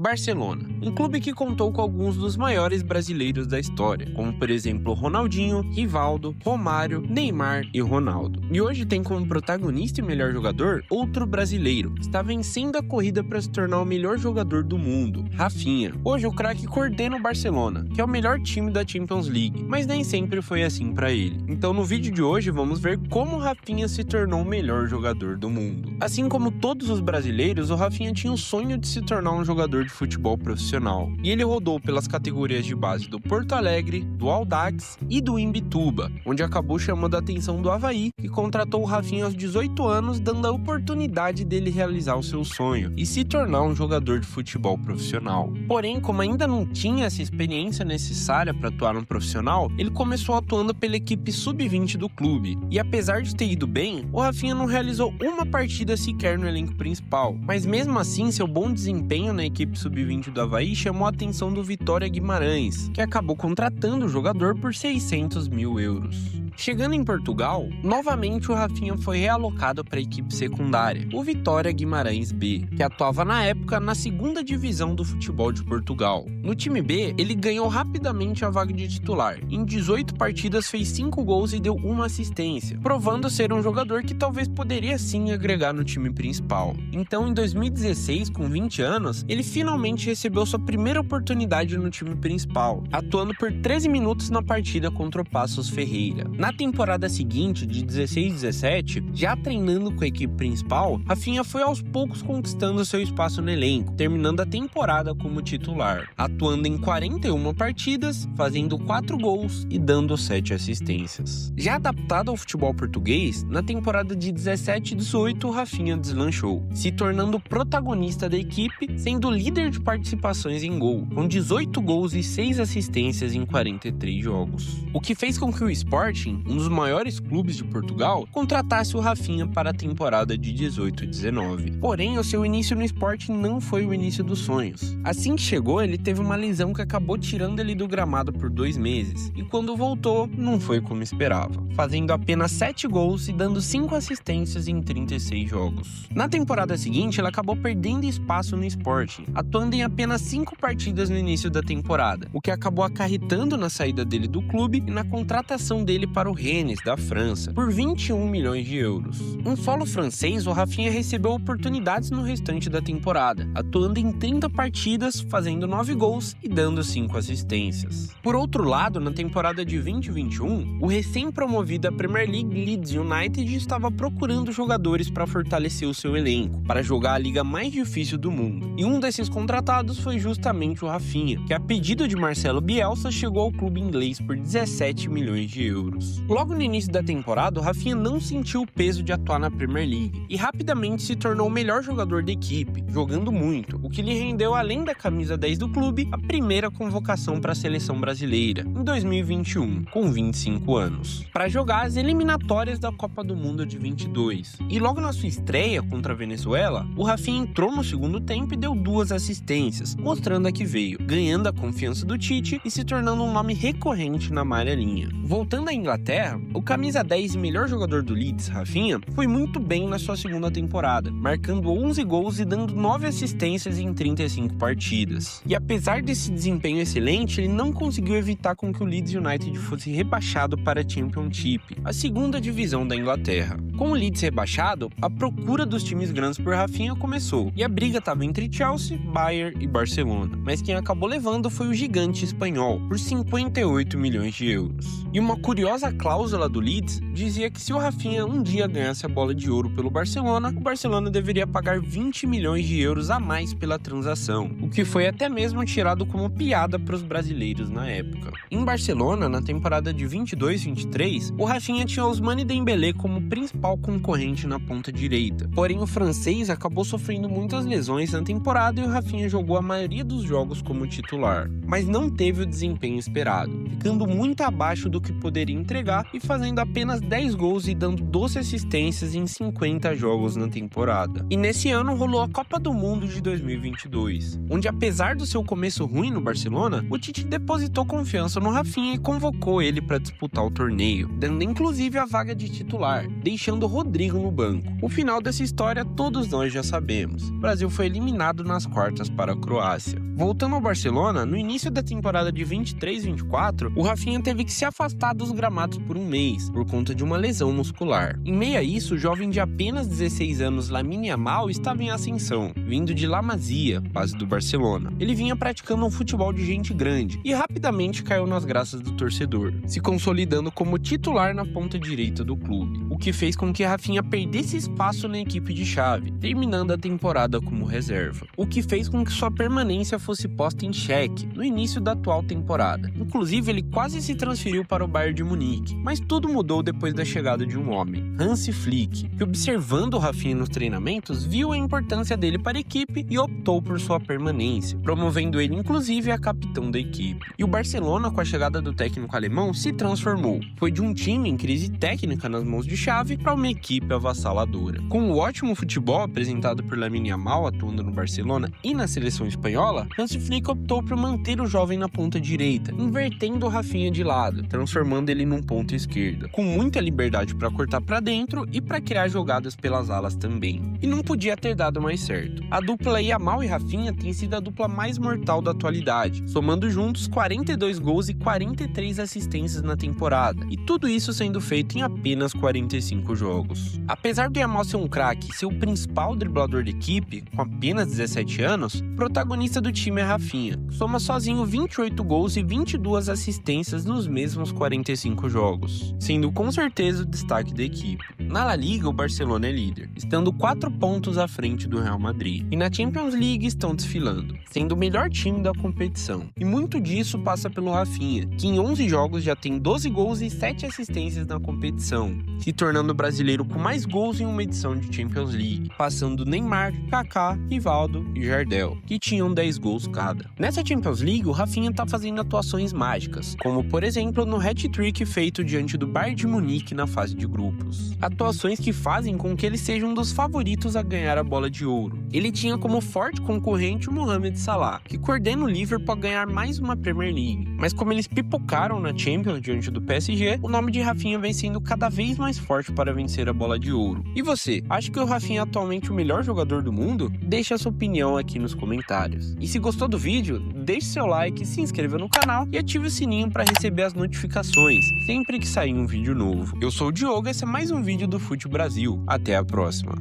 Barcelona, um clube que contou com alguns dos maiores brasileiros da história, como por exemplo Ronaldinho, Rivaldo, Romário, Neymar e Ronaldo. E hoje tem como protagonista e melhor jogador outro brasileiro, que está vencendo a corrida para se tornar o melhor jogador do mundo, Rafinha. Hoje o craque coordena o Barcelona, que é o melhor time da Champions League, mas nem sempre foi assim para ele. Então no vídeo de hoje vamos ver como o Rafinha se tornou o melhor jogador do mundo. Assim como todos os brasileiros, o Rafinha tinha o sonho de se tornar um jogador de futebol profissional. E ele rodou pelas categorias de base do Porto Alegre, do Audax e do Imbituba, onde acabou chamando a atenção do Avaí, que contratou o Rafinha aos 18 anos, dando a oportunidade dele realizar o seu sonho e se tornar um jogador de futebol profissional. Porém, como ainda não tinha essa experiência necessária para atuar no profissional, ele começou atuando pela equipe sub-20 do clube. E apesar de ter ido bem, o Rafinha não realizou uma partida sequer no elenco principal. Mas mesmo assim, seu bom desempenho na equipe sub-20 do Avaí chamou a atenção do Vitória Guimarães, que acabou contratando o jogador por 600 mil euros. Chegando em Portugal, novamente o Rafinha foi realocado para a equipe secundária, o Vitória Guimarães B, que atuava na época na segunda divisão do futebol de Portugal. No time B, ele ganhou rapidamente a vaga de titular. Em 18 partidas fez 5 gols e deu uma assistência, provando ser um jogador que talvez poderia sim agregar no time principal. Então em 2016, com 20 anos, ele finalmente recebeu sua primeira oportunidade no time principal, atuando por 13 minutos na partida contra o Paços Ferreira. Na temporada seguinte, de 16-17, já treinando com a equipe principal, Rafinha foi aos poucos conquistando seu espaço no elenco, terminando a temporada como titular, atuando em 41 partidas, fazendo 4 gols e dando 7 assistências. Já adaptado ao futebol português, na temporada de 17-18, o Rafinha deslanchou, se tornando protagonista da equipe, sendo líder de participações em gol, com 18 gols e 6 assistências em 43 jogos. O que fez com que o Sporting, um dos maiores clubes de Portugal, contratasse o Rafinha para a temporada de 18-19. Porém, o seu início no Sporting não foi o início dos sonhos. Assim que chegou, ele teve uma lesão que acabou tirando ele do gramado por 2 meses, e quando voltou, não foi como esperava, fazendo apenas 7 gols e dando 5 assistências em 36 jogos. Na temporada seguinte, ele acabou perdendo espaço no Sporting, atuando em apenas 5 partidas no início da temporada, o que acabou acarretando na saída dele do clube e na contratação dele para o Rennes, da França, por 21 milhões de euros. Em solo francês, o Rafinha recebeu oportunidades no restante da temporada, atuando em 30 partidas, fazendo 9 gols e dando 5 assistências. Por outro lado, na temporada de 2021, o recém-promovido à Premier League Leeds United estava procurando jogadores para fortalecer o seu elenco, para jogar a liga mais difícil do mundo. E um desses contratados foi justamente o Rafinha, que a pedido de Marcelo Bielsa chegou ao clube inglês por 17 milhões de euros. Logo no início da temporada, o Rafinha não sentiu o peso de atuar na Premier League e rapidamente se tornou o melhor jogador da equipe, jogando muito, o que lhe rendeu, além da camisa 10 do clube, a primeira convocação para a seleção brasileira, em 2021, com 25 anos, para jogar as eliminatórias da Copa do Mundo de 22. E logo na sua estreia contra a Venezuela, o Rafinha entrou no segundo tempo e deu 2 assistências, mostrando a que veio, ganhando a confiança do Tite e se tornando um nome recorrente na amarelinha. Voltando à Inglaterra, o camisa 10 e melhor jogador do Leeds, Rafinha, foi muito bem na sua segunda temporada, marcando 11 gols e dando 9 assistências em 35 partidas. E apesar desse desempenho excelente, ele não conseguiu evitar com que o Leeds United fosse rebaixado para a Championship, a segunda divisão da Inglaterra. Com o Leeds rebaixado, a procura dos times grandes por Rafinha começou, e a briga estava entre Chelsea, Bayern e Barcelona, mas quem acabou levando foi o gigante espanhol, por 58 milhões de euros. E uma curiosa cláusula do Leeds dizia que se o Rafinha um dia ganhasse a bola de ouro pelo Barcelona, o Barcelona deveria pagar 20 milhões de euros a mais pela transação, o que foi até mesmo tirado como piada para os brasileiros na época. Em Barcelona, na temporada de 22-23, o Rafinha tinha Ousmane Dembélé como principal concorrente na ponta direita. Porém, o francês acabou sofrendo muitas lesões na temporada e o Rafinha jogou a maioria dos jogos como titular, mas não teve o desempenho esperado, ficando muito abaixo do que poderia entregar e fazendo apenas 10 gols e dando 12 assistências em 50 jogos na temporada. E nesse ano rolou a Copa do Mundo de 2022, onde apesar do seu começo ruim no Barcelona, o Tite depositou confiança no Rafinha e convocou ele para disputar o torneio, dando inclusive a vaga de titular, deixando colocando Rodrigo no banco. O final dessa história todos nós já sabemos. O Brasil foi eliminado nas quartas para a Croácia. Voltando ao Barcelona, no início da temporada de 23-24, o Rafinha teve que se afastar dos gramados por um mês, por conta de uma lesão muscular. Em meio a isso, o jovem de apenas 16 anos Lamine Yamal estava em ascensão, vindo de La Masia, base do Barcelona. Ele vinha praticando um futebol de gente grande e rapidamente caiu nas graças do torcedor, se consolidando como titular na ponta direita do clube, o que fez com que Rafinha perdesse espaço na equipe de Xavi, terminando a temporada como reserva, o que fez com que sua permanência fosse posta em xeque no início da atual temporada. Inclusive, ele quase se transferiu para o Bayern de Munique, mas tudo mudou depois da chegada de um homem, Hansi Flick, que, observando o Rafinha nos treinamentos, viu a importância dele para a equipe e optou por sua permanência, promovendo ele inclusive a capitão da equipe. E o Barcelona, com a chegada do técnico alemão, se transformou. Foi de um time em crise técnica nas mãos de Xavi para uma equipe avassaladora. Com o ótimo futebol apresentado por Lamine Yamal atuando no Barcelona e na seleção espanhola, Hansi Flick optou por manter o jovem na ponta direita, invertendo o Rafinha de lado, transformando ele num ponta esquerda, com muita liberdade para cortar para dentro e para criar jogadas pelas alas também. E não podia ter dado mais certo. A dupla Yamal e Rafinha tem sido a dupla mais mortal da atualidade, somando juntos 42 gols e 43 assistências na temporada, e tudo isso sendo feito em apenas 45 jogos. Apesar do Yamal ser um craque e ser o principal driblador da equipe, com apenas 17 anos, o protagonista do time é Rafinha, que soma sozinho 28 gols e 22 assistências nos mesmos 45 jogos, sendo com certeza o destaque da equipe. Na La Liga, o Barcelona é líder, estando 4 pontos à frente do Real Madrid, e na Champions League estão desfilando, sendo o melhor time da competição. E muito disso passa pelo Rafinha, que em 11 jogos já tem 12 gols e 7 assistências na competição, se tornando o brasileiro com mais gols em uma edição de Champions League, passando Neymar, Kaká, Rivaldo e Jardel, que tinham 10 gols cada. Nessa Champions League, o Rafinha tá fazendo atuações mágicas, como por exemplo no hat-trick feito diante do Bayern de Munique na fase de grupos. Atuações que fazem com que ele seja um dos favoritos a ganhar a Bola de Ouro. Ele tinha como forte concorrente o Mohamed Salah, que coordena o Liverpool a ganhar mais uma Premier League. Mas como eles pipocaram na Champions diante do PSG, o nome de Rafinha vem sendo cada vez mais forte para vencer a Bola de Ouro. E você, acha que o Rafinha é atualmente o melhor jogador do mundo? Deixe a sua opinião aqui nos comentários. E se gostou do vídeo, deixe seu like, se inscreva no canal e ative o sininho para receber as notificações sempre que sair um vídeo novo. Eu sou o Diogo e esse é mais um vídeo do Fute Brasil. Até a próxima.